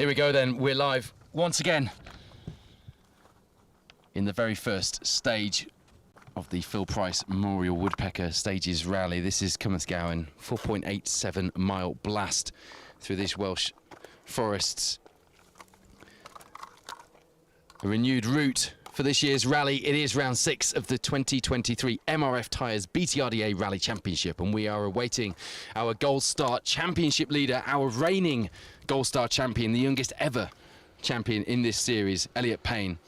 Here we go then, we're live once again in the very first stage of the Phil Price Memorial Woodpecker Stages Rally. This is Cummathgowan, 4.87 mile blast through these Welsh forests. A renewed route for this year's rally. It is round 6 of the 2023 MRF Tyres BTRDA Rally Championship, and we are awaiting our Gold Star Championship leader, our reigning Gold Star champion, the youngest ever champion in this series, Elliot Payne,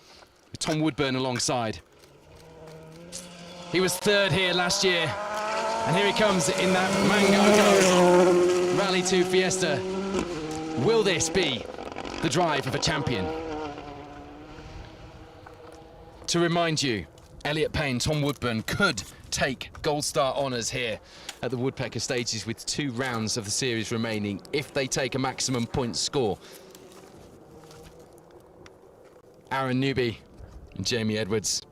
with Tom Woodburn alongside. He was third here last year, and here he comes in that Mango Rally 2 Fiesta. Will this be the drive of a champion? To remind you, Elliot Payne, Tom Woodburn could take Gold Star honours here at the Woodpecker Stages with 2 rounds of the series remaining if they take a maximum point score. Aaron Newby and Jamie Edwards,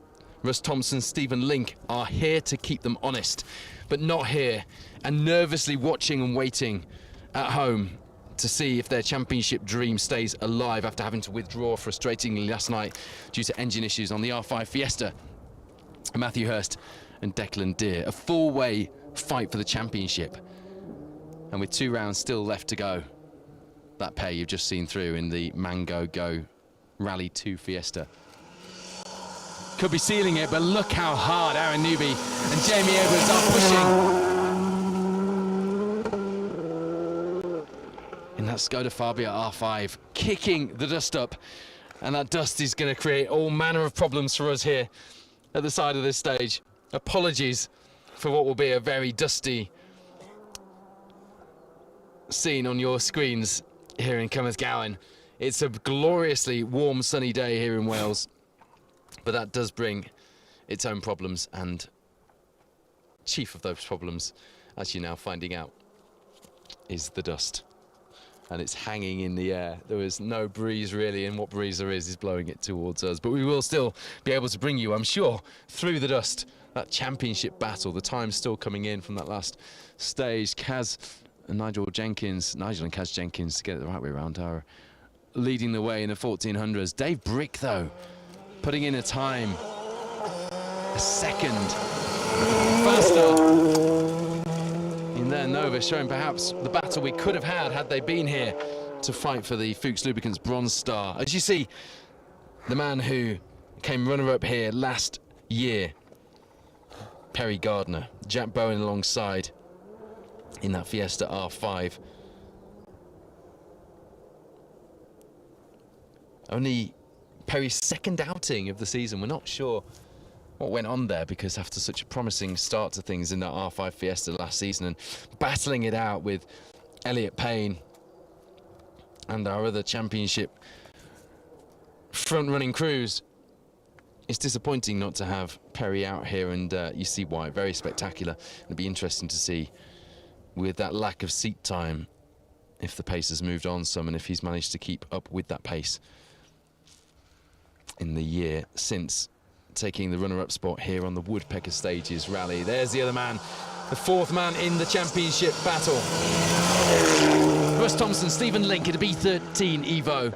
Russ Thompson, Stephen Link are here to keep them honest, but not here and nervously watching and waiting at home to see if their championship dream stays alive after having to withdraw frustratingly last night due to engine issues on the R5 Fiesta. Matthew Hurst and Declan Deere, a four-way fight for the championship, and with 2 rounds still left to go. That pair you've just seen through in the Mango Go Rally 2 Fiesta could be sealing it, but look how hard Aaron Newby and Jamie Edwards are pushing in that Skoda Fabia R5, kicking the dust up, and that dust is going to create all manner of problems for us here at the side of this stage. Apologies for what will be a very dusty scene on your screens here in Cummathgowan. It's a gloriously warm, sunny day here in Wales, but that does bring its own problems, and chief of those problems, as you're now finding out, is the dust. And it's hanging in the air. There is no breeze really, and what breeze there is blowing it towards us. But we will still be able to bring you, I'm sure, through the dust, that championship battle. The time's still coming in from that last stage. Kaz and Nigel and Kaz Jenkins, to get it the right way around, are leading the way in the 1400s. Dave Brick, though, putting in a time a second faster in their Nova, showing perhaps the battle we could have had they been here to fight for the Fuchs Lubricants Bronze Star. As you see, the man who came runner-up here last year, Perry Gardner, Jack Bowen alongside in that Fiesta R5. Only Perry's second outing of the season. We're not sure what went on there, because after such a promising start to things in that R5 Fiesta last season and battling it out with Elliot Payne and our other championship front-running crews, it's disappointing not to have Perry out here, and you see why. Very spectacular. It'll be interesting to see, with that lack of seat time, if the pace has moved on some and if he's managed to keep up with that pace in the year since taking the runner-up spot here on the Woodpecker Stages Rally. There's the other man, the 4th man in the championship battle. Russ Thompson, Stephen Link in a B13 Evo.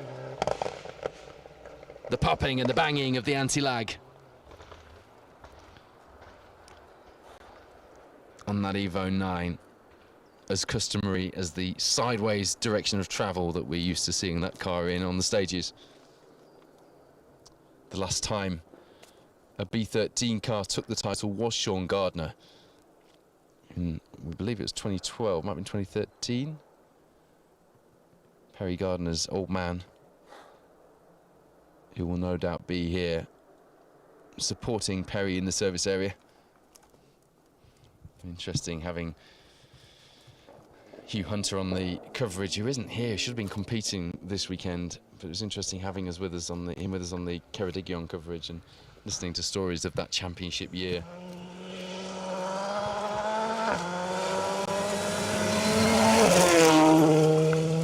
The popping and the banging of the anti-lag on that Evo 9, as customary as the sideways direction of travel that we're used to seeing that car in on the stages. The last time a B13 car took the title was Sean Gardner. We believe it was 2012, might have been 2013. Perry Gardner's old man, who will no doubt be here supporting Perry in the service area. Interesting having Hugh Hunter on the coverage, who isn't here, should have been competing this weekend, but it was interesting having him with us on the Ceredigion coverage and listening to stories of that championship year.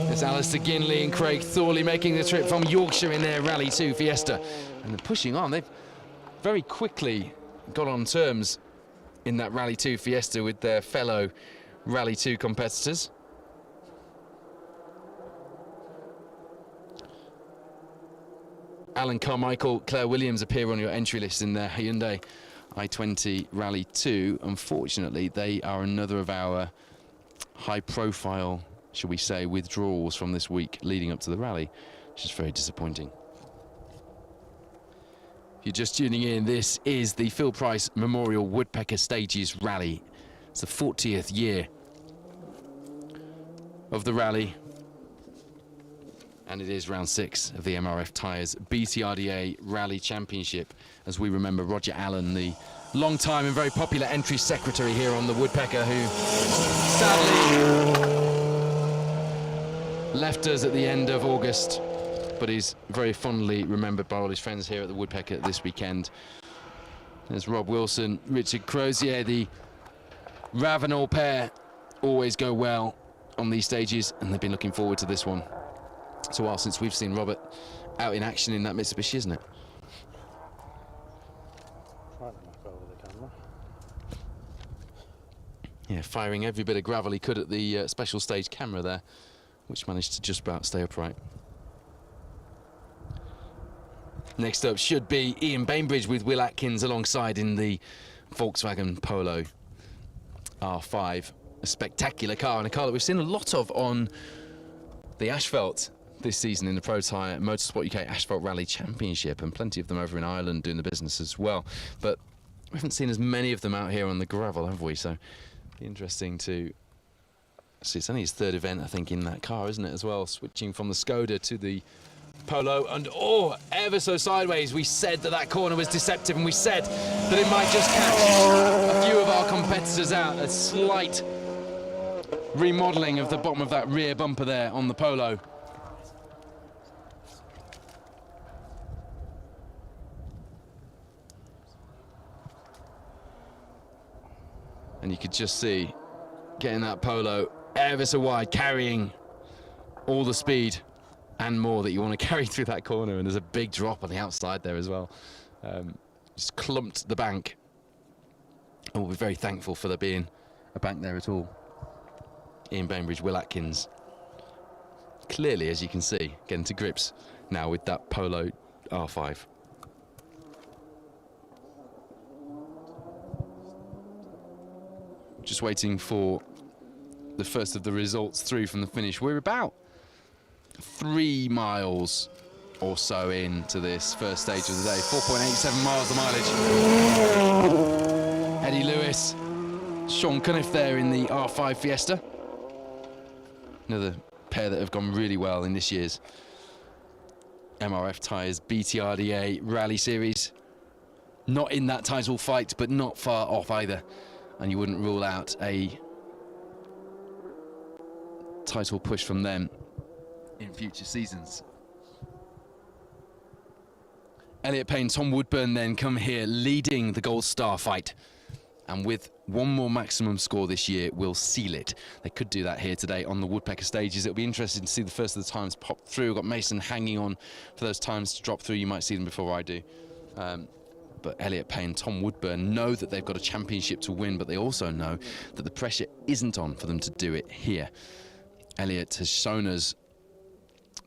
There's Alistair Ginley and Craig Thorley making the trip from Yorkshire in their Rally 2 Fiesta, and they're pushing on. They've very quickly got on terms in that Rally 2 Fiesta with their fellow Rally 2 competitors. Alan Carmichael, Claire Williams appear on your entry list in their Hyundai i20 Rally 2. Unfortunately, they are another of our high-profile, shall we say, withdrawals from this week leading up to the rally, which is very disappointing. If you're just tuning in, this is the Phil Price Memorial Woodpecker Stages Rally. It's the 40th year of the rally, and it is round 6 of the MRF Tyres BTRDA Rally Championship. As we remember Roger Allen, the long-time and very popular entry secretary here on the Woodpecker, who sadly left us at the end of August, but he's very fondly remembered by all his friends here at the Woodpecker this weekend. There's Rob Wilson, Richard Crozier, the Ravenel pair always go well on these stages, and they've been looking forward to this one. It's a while since we've seen Robert out in action in that Mitsubishi, isn't it? Yeah, firing every bit of gravel he could at the special stage camera there, which managed to just about stay upright. Next up should be Ian Bainbridge with Will Atkins alongside in the Volkswagen Polo R5. A spectacular car, and a car that we've seen a lot of on the asphalt this season in the Pro Tyre Motorsport UK Asphalt Rally Championship, and plenty of them over in Ireland doing the business as well. But we haven't seen as many of them out here on the gravel, have we? So interesting to see. It's only his third event, I think, in that car, isn't it, as well? Switching from the Skoda to the Polo, and oh, ever so sideways. We said that corner was deceptive, and we said that it might just catch a few of our competitors out. A slight remodelling of the bottom of that rear bumper there on the Polo. And you could just see getting that Polo ever so wide, carrying all the speed and more that you want to carry through that corner. And there's a big drop on the outside there as well. Just clumped the bank. And we'll be very thankful for there being a bank there at all. Ian Bainbridge, Will Atkins. Clearly, as you can see, getting to grips now with that Polo R5. Just waiting for the first of the results through from the finish. We're about 3 miles or so into this first stage of the day. 4.87 miles the mileage. Eddie Lewis, Sean Cunniff there in the R5 Fiesta. Another pair that have gone really well in this year's MRF Tyres BTRDA Rally Series. Not in that title fight, but not far off either. And you wouldn't rule out a title push from them in future seasons. Elliot Payne, Tom Woodburn then come here leading the Gold Star fight. And with one more maximum score this year, will seal it. They could do that here today on the Woodpecker stages. It'll be interesting to see the first of the times pop through. We've got Mason hanging on for those times to drop through. You might see them before I do. But Elliot Payne, Tom Woodburn know that they've got a championship to win, but they also know that the pressure isn't on for them to do it here. Elliot has shown us,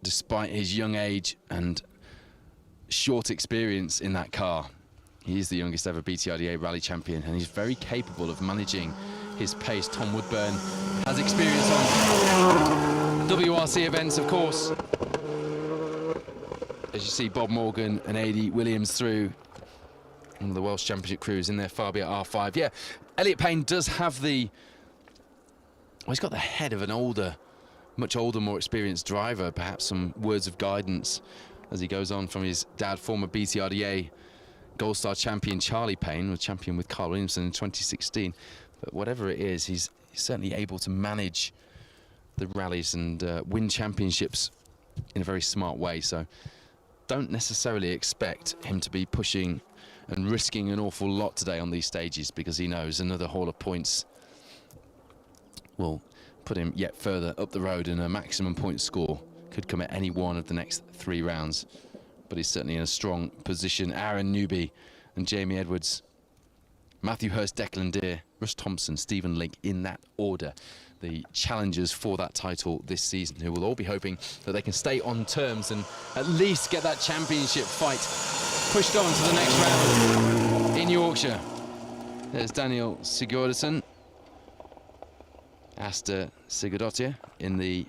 despite his young age and short experience in that car, he is the youngest ever BTRDA rally champion, and he's very capable of managing his pace. Tom Woodburn has experience on WRC events, of course. As you see Bob Morgan and Adi Williams through, one of the Welsh Championship crews in their Fabia R5. Yeah, Elliot Payne does have the... Well, he's got the head of an older, much older, more experienced driver. Perhaps some words of guidance as he goes on from his dad, former BTRDA Gold Star champion Charlie Payne, was champion with Carl Williamson in 2016. But whatever it is, he's certainly able to manage the rallies and win championships in a very smart way. So don't necessarily expect him to be pushing and risking an awful lot today on these stages, because he knows another haul of points will put him yet further up the road, and a maximum point score could come at any one of the next 3 rounds. But he's certainly in a strong position. Aaron Newby and Jamie Edwards Matthew Hurst, Declan Deer, Russ Thompson, Stephen Link, in that order. The challengers for that title this season, who will all be hoping that they can stay on terms and at least get that championship fight pushed on to the next round in Yorkshire. There's Daniel Sigurðarson, Asta Sigurdottir in the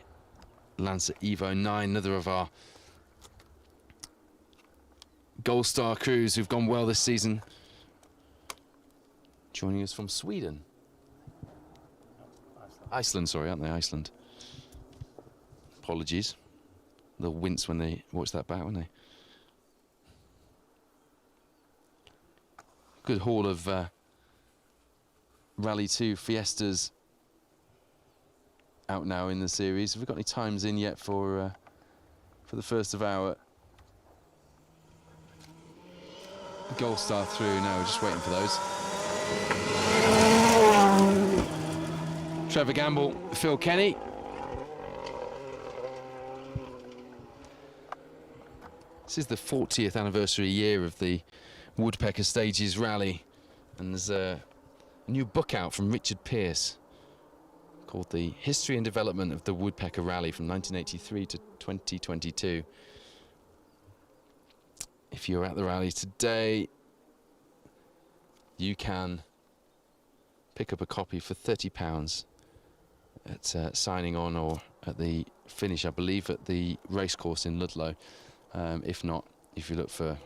Lancer Evo 9, another of our Gold Star crews who've gone well this season. Joining us from Sweden. Iceland, sorry, aren't they? Iceland. Apologies. They'll wince when they watch that back, won't they? Good haul of Rally 2 Fiestas out now in the series. Have we got any times in yet for the first of our Gold Star through? No, we're just waiting for those. Trevor Gamble, Phil Kenny. This is the 40th anniversary year of the Woodpecker Stages Rally, and there's a new book out from Richard Pearce called The History and Development of the Woodpecker Rally from 1983 to 2022. If you're at the rally today, you can pick up a copy for £30 at signing on or at the finish, I believe, at the racecourse in Ludlow. If not, if you look for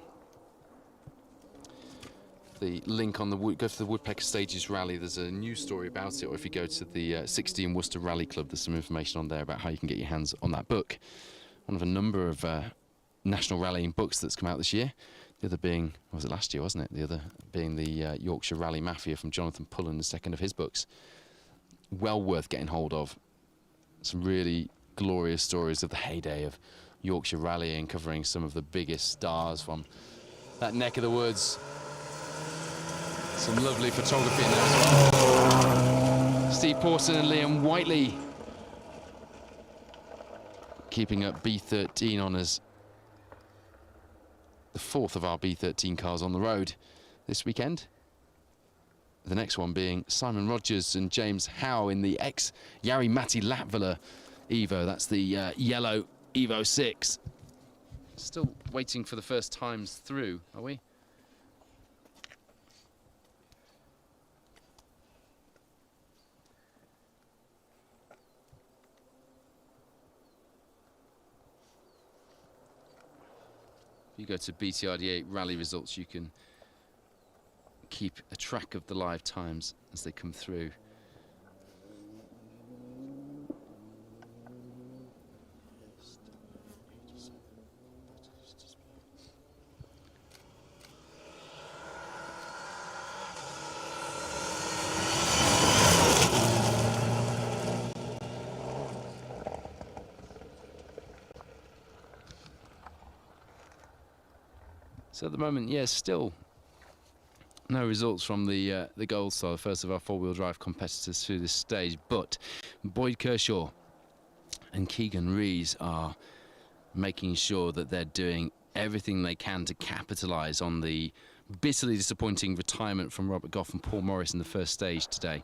the link on the go to the Woodpecker Stages Rally, there's a news story about it, or if you go to the 60 in Worcester Rally Club, there's some information on there about how you can get your hands on that book. One of a number of national rallying books that's come out this year. The other being, was it last year, wasn't it? The other being the Yorkshire Rally Mafia from Jonathan Pullen, the second of his books. Well worth getting hold of. Some really glorious stories of the heyday of Yorkshire rallying, covering some of the biggest stars from that neck of the woods. Some lovely photography in there as well. Steve Pawson and Liam Whiteley keeping up B13 honours. The fourth of our B13 cars on the road this weekend. The next one being Simon Rogers and James Howe in the ex-Jari-Matti Latvala Evo. That's the yellow Evo 6. Still waiting for the first times through, are we? If you go to BTRD8 rally results, you can keep a track of the live times as they come through. So at the moment, yes, still no results from the Gold Star, the first of our four-wheel drive competitors through this stage. But Boyd Kershaw and Keegan Rees are making sure that they're doing everything they can to capitalise on the bitterly disappointing retirement from Robert Goff and Paul Morris in the first stage today.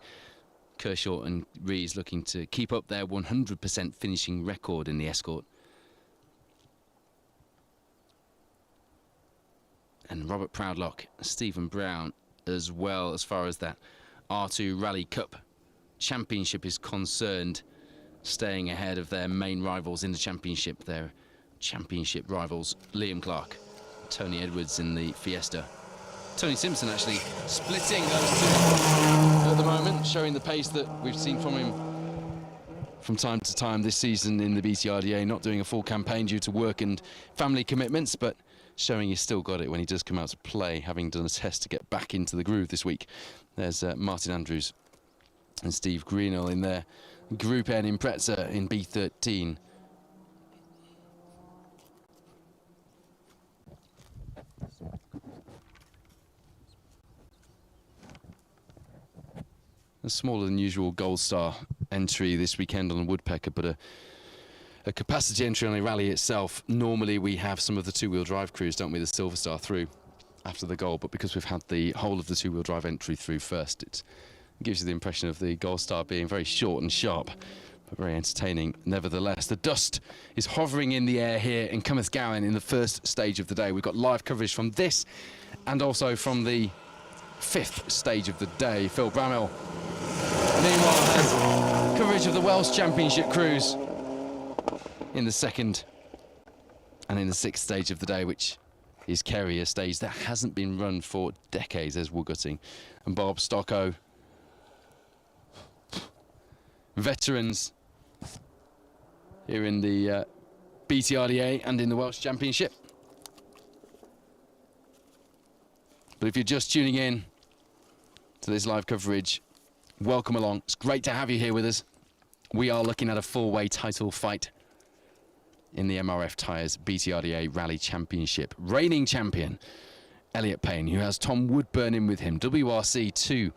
Kershaw and Rees looking to keep up their 100% finishing record in the Escort. And Robert Proudlock, Stephen Brown as well, as far as that R2 Rally Cup Championship is concerned, staying ahead of their main rivals in the championship, their championship rivals Liam Clark, Tony Edwards in the Fiesta. Tony Simpson actually splitting those two at the moment, showing the pace that we've seen from him from time to time this season in the BTRDA, not doing a full campaign due to work and family commitments, but showing he's still got it when he does come out to play, having done a test to get back into the groove this week. There's Martin Andrews and Steve Greenall in there. Group N Impreza in B13. A smaller than usual Gold Star entry this weekend on the Woodpecker, but a capacity entry on a rally itself. Normally we have some of the two-wheel drive crews, don't we, the Silver Star through after the goal, but because we've had the whole of the two-wheel drive entry through first, it gives you the impression of the goal star being very short and sharp, but very entertaining nevertheless. The dust is hovering in the air here in Gowan in the first stage of the day. We've got live coverage from this and also from the fifth stage of the day. Phil Bramwell, meanwhile, has coverage of the Welsh Championship Cruise in the second and in the sixth stage of the day, which is Kerry, a stage that hasn't been run for decades. There's Woodgutting and Bob Stocko. Veterans here in the BTRDA and in the Welsh Championship. But if you're just tuning in to this live coverage, welcome along. It's great to have you here with us. We are looking at a four-way title fight in the MRF Tyres BTRDA Rally Championship. Reigning champion Elliot Payne, who has Tom Woodburn in with him, WRC2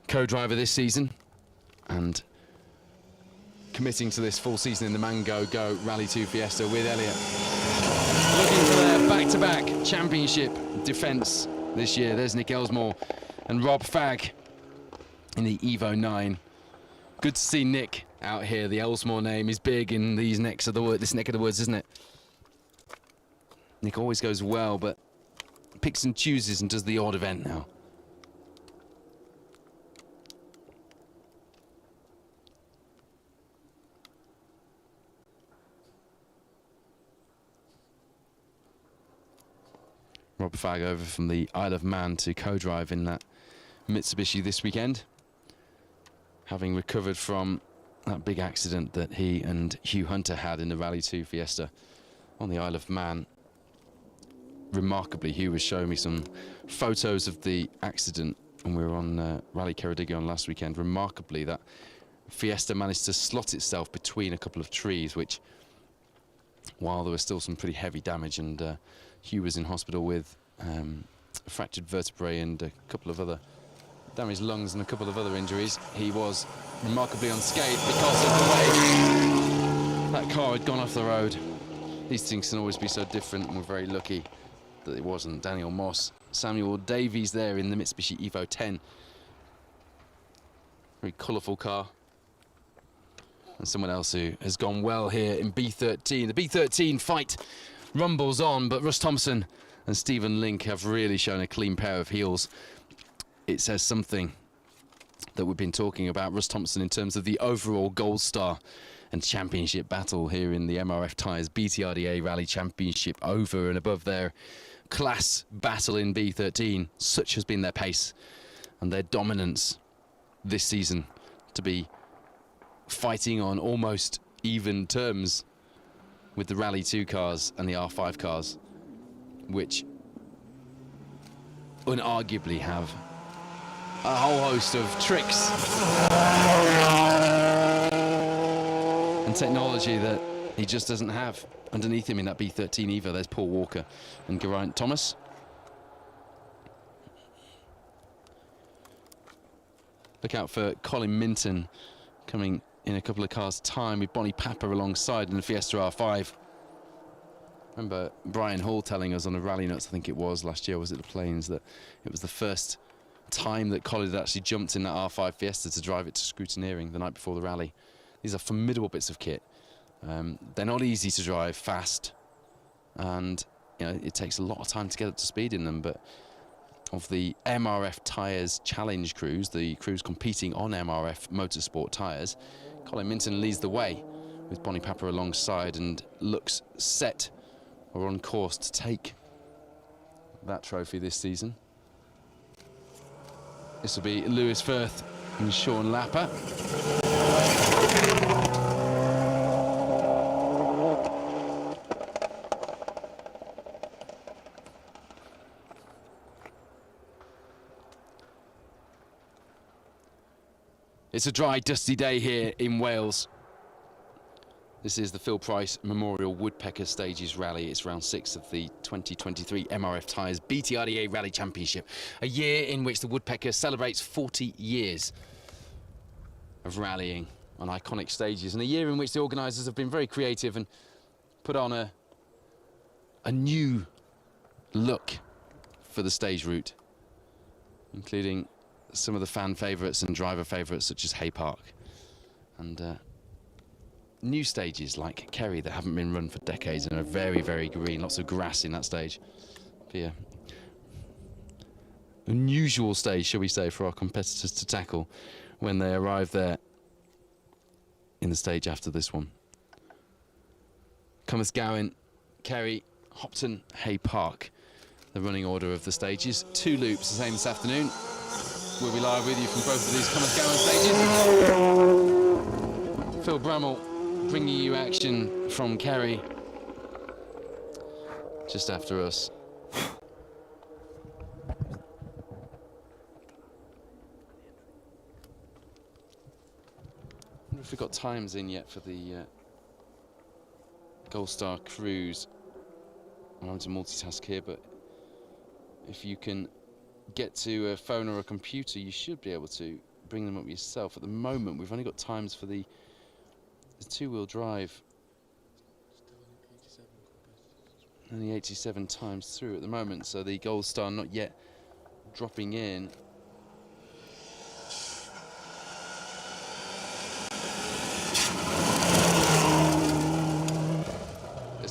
co-driver this season, and committing to this full season in the Mango Go Rally 2 Fiesta with Elliot. Looking for their back-to-back championship defence this year. There's Nick Elsmore and Rob Fagg in the Evo 9. Good to see Nick out here. The Elsmore name is big in these necks of the wood, this neck of the woods, isn't it? Nick always goes well, but picks and chooses and does the odd event now. Rob Fagg over from the Isle of Man to co-drive in that Mitsubishi this weekend, having recovered from that big accident that he and Hugh Hunter had in the Rally 2 Fiesta on the Isle of Man. Remarkably, Hugh was showing me some photos of the accident when we were on Rally Ceredigion last weekend. Remarkably, that Fiesta managed to slot itself between a couple of trees, which, while there was still some pretty heavy damage, and Hugh was in hospital with a fractured vertebrae and a couple of other damaged lungs and a couple of other injuries, he was remarkably unscathed because of the way that car had gone off the road. These things can always be so different, and we're very lucky that it wasn't. Daniel Moss, Samuel Davies there in the Mitsubishi Evo 10. Very colourful car. And someone else who has gone well here in B13. The B13 fight rumbles on, but Russ Thompson and Stephen Link have really shown a clean pair of heels. It says something that we've been talking about Russ Thompson in terms of the overall Gold Star and Championship battle here in the MRF Tyres BTRDA Rally Championship, over and above their class battle in B13. Such has been their pace and their dominance this season, to be fighting on almost even terms with the Rally 2 cars and the R5 cars, which unarguably have a whole host of tricks and technology that he just doesn't have underneath him in that B13 Evo. There's Paul Walker and Geraint Thomas. Look out for Colin Minton coming in a couple of cars' time with Bonnie Papper alongside in the Fiesta R5. Remember Brian Hall telling us on the Rally Nuts, I think it was last year, was it the Plains, that it was the first time that Colin had actually jumped in that R5 Fiesta to drive it to scrutineering the night before the rally. These are formidable bits of kit. They're not easy to drive fast, and you know, it takes a lot of time to get up to speed in them, but of the MRF Tyres Challenge crews, the crews competing on MRF Motorsport tyres, Colin Minton leads the way with Bonnie Papper alongside and looks set or on course to take that trophy this season. This will be Lewis Firth and Sean Lapper. It's a dry, dusty day here in Wales. This is the Phil Price Memorial Woodpecker Stages Rally. It's round 6 of the 2023 MRF Tyres BTRDA Rally Championship. A year in which the Woodpecker celebrates 40 years of rallying on iconic stages, and a year in which the organisers have been very creative and put on a new look for the stage route, including some of the fan favourites and driver favourites such as Hay Park, and new stages like Kerry that haven't been run for decades and are very, very green, lots of grass in that stage. Be a unusual stage, shall we say, for our competitors to tackle when they arrive there in the stage after this one. Gowan, Kerry, Hopton, Hay Park, the running order of the stages. 2 loops the same this afternoon. We'll be live with you from both of these Gowan stages. Phil Brummel bringing you action from Kerry just after us. I wonder if we've got times in yet for the Gold Star Cruise. I'm having to multitask here, but if you can get to a phone or a computer, you should be able to bring them up yourself. At the moment, we've only got times for the 2-wheel drive. Only 87 times through at the moment, so the Gold Star not yet dropping in.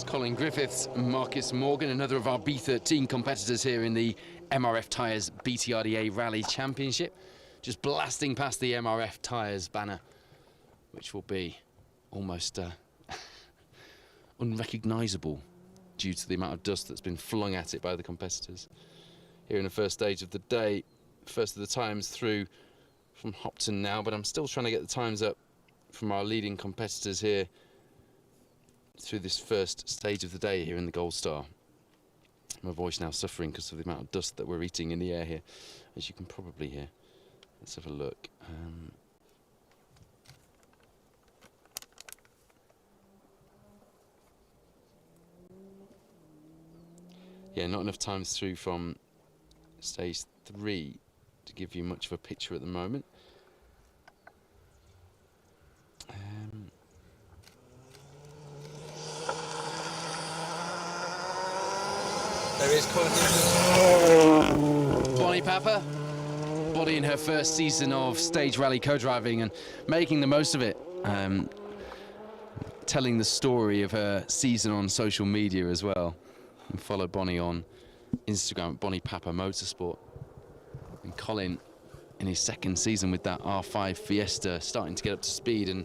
Colin Griffiths, Marcus Morgan, another of our B13 competitors here in the MRF Tyres BTRDA Rally Championship, just blasting past the MRF Tyres banner, which will be almost unrecognisable due to the amount of dust that's been flung at it by the competitors. Here in the first stage of the day, first of the times through from Hopton now, but I'm still trying to get the times up from our leading competitors here through this first stage of the day here in the Gold Star. My voice now suffering because of the amount of dust that we're eating in the air here, as you can probably hear. Let's have a look. Yeah, not enough times through from stage 3 to give you much of a picture at the moment. There is Bonnie Papa, bodying her first season of stage rally co-driving and making the most of it, telling the story of her season on social media as well. And follow Bonnie on Instagram, Bonnie Papa Motorsport. And Colin, in his second season with that R5 Fiesta, starting to get up to speed and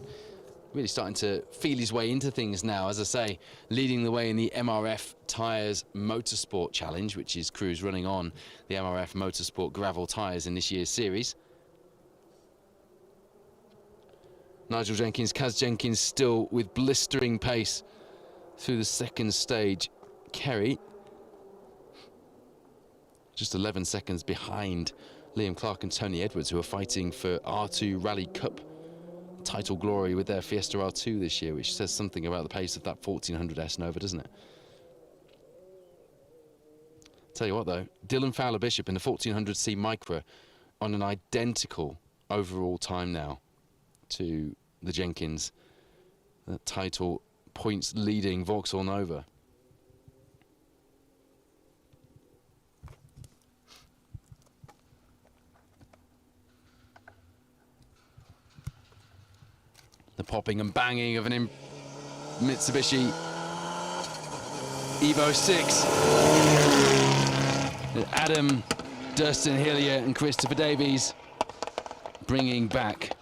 really starting to feel his way into things now, as I say, leading the way in the MRF Tyres Motorsport Challenge, which is crews running on the MRF Motorsport gravel tyres in this year's series. Nigel Jenkins, Kaz Jenkins still with blistering pace through the second stage. Kerry just 11 seconds behind Liam Clark and Tony Edwards, who are fighting for R2 Rally Cup title glory with their Fiesta R2 this year, which says something about the pace of that 1400S Nova, doesn't it? Tell you what though, Dylan Fowler Bishop in the 1400C Micra on an identical overall time now to the Jenkins title points leading Vauxhall Nova. The popping and banging of an Mitsubishi Evo 6. Adam, Durston Hillier and Christopher Davies bringing back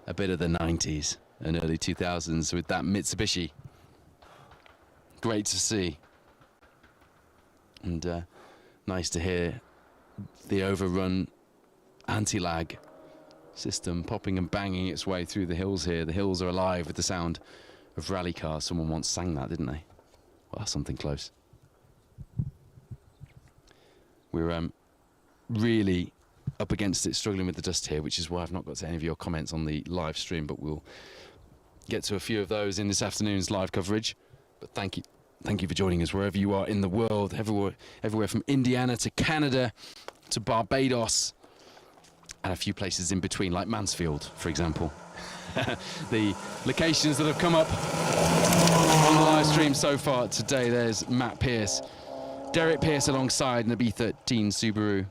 a bit of the 90s and early 2000s with that Mitsubishi. Great to see. And nice to hear the overrun anti-lag system popping and banging its way through the hills here. The hills are alive with the sound of rally cars. Someone once sang that, didn't they? Well, that's something close. We're really up against it, struggling with the dust here, which is why I've not got to any of your comments on the live stream, but we'll get to a few of those in this afternoon's live coverage. But thank you for joining us wherever you are in the world, everywhere from Indiana to Canada to Barbados, and a few places in between, like Mansfield, for example. The locations that have come up on the live stream so far today. There's Matt Pierce Derek Pearce alongside an B13 Subaru.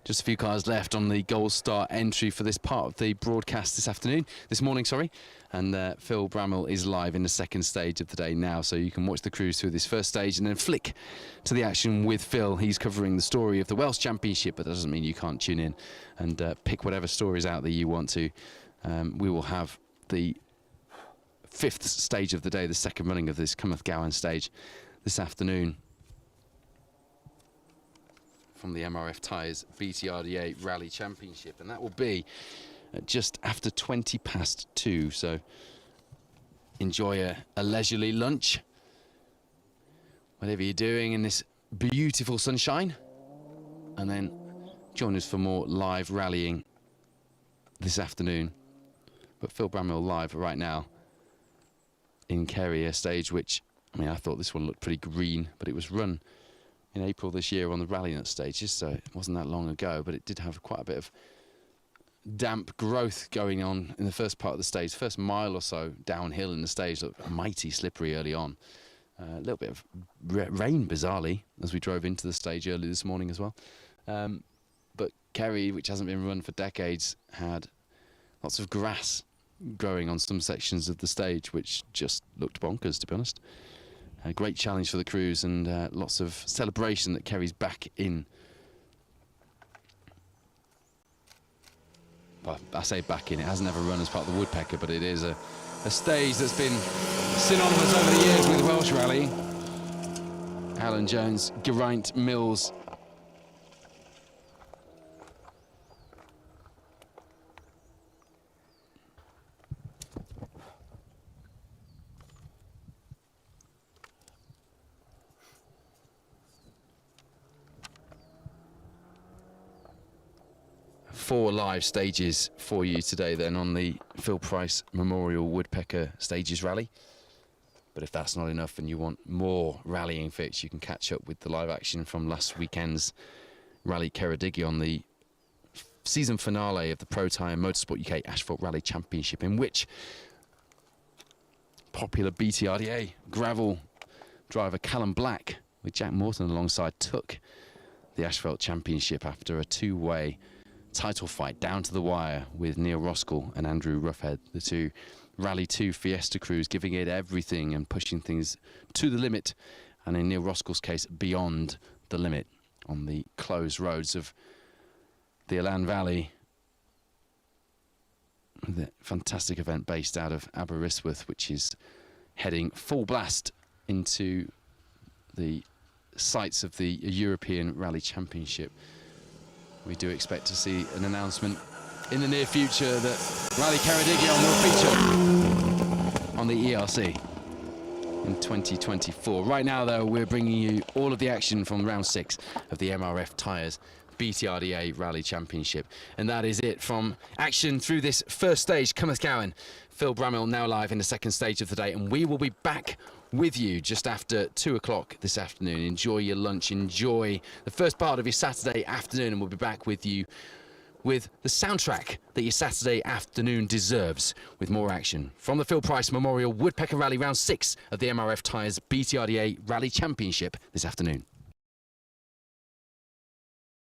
Just a few cars left on the Gold Star entry for this part of the broadcast this morning, sorry. And Phil Bramwell is live in the second stage of the day now, so you can watch the cruise through this first stage and then flick to the action with Phil. He's covering the story of the Welsh Championship, but that doesn't mean you can't tune in and pick whatever stories out that you want to. We will have the fifth stage of the day, the second running of this Cymraeg Gowan stage this afternoon, from the MRF Tyres BTRDA Rally Championship, and that will be at just after 20 past 2, so enjoy a leisurely lunch, whatever you're doing in this beautiful sunshine, and then join us for more live rallying this afternoon. But Phil Bramwell live right now in Kerry, a stage which, I mean, I thought this one looked pretty green, but it was run in April this year on the rally nut stages, so it wasn't that long ago, but it did have quite a bit of damp growth going on in the first part of the stage. First mile or so downhill in the stage looked mighty slippery early on. A little bit of rain, bizarrely, as we drove into the stage early this morning as well. But Kerry, which hasn't been run for decades, had lots of grass growing on some sections of the stage, which just looked bonkers, to be honest. A great challenge for the crews, and lots of celebration that Kerry's back in. Well, I say back in, it has never run as part of the Woodpecker, but it is a stage that's been synonymous over the years with Welsh Rally. Alan Jones, Geraint Mills. Four live stages for you today then on the Phil Price Memorial Woodpecker Stages Rally. But if that's not enough and you want more rallying fix, you can catch up with the live action from last weekend's Rally Ceredigion on the season finale of the Pro Tyre Motorsport UK Asphalt Rally Championship, in which popular BTRDA gravel driver Callum Black with Jack Morton alongside took the Asphalt Championship after a two-way title fight down to the wire with Neil Roskell and Andrew Ruffhead, the two Rally 2 Fiesta crews, giving it everything and pushing things to the limit, and in Neil Roskell's case, beyond the limit on the closed roads of the Elan Valley. The fantastic event based out of Aberystwyth, which is heading full blast into the sights of the European Rally Championship. We do expect to see an announcement in the near future that Rally Ceredigion will feature on the ERC in 2024. Right now, though, we're bringing you all of the action from round 6 of the MRF Tyres BTRDA Rally Championship. And that is it from action through this first stage, Cymraeg Gowan. Phil Bramwell now live in the second stage of the day, and we will be back with you just after 2 o'clock this afternoon. Enjoy your lunch, enjoy the first part of your Saturday afternoon, and we'll be back with you with the soundtrack that your Saturday afternoon deserves, with more action from the Phil Price Memorial Woodpecker Rally Round 6 of the MRF Tyres BTRDA Rally Championship this afternoon.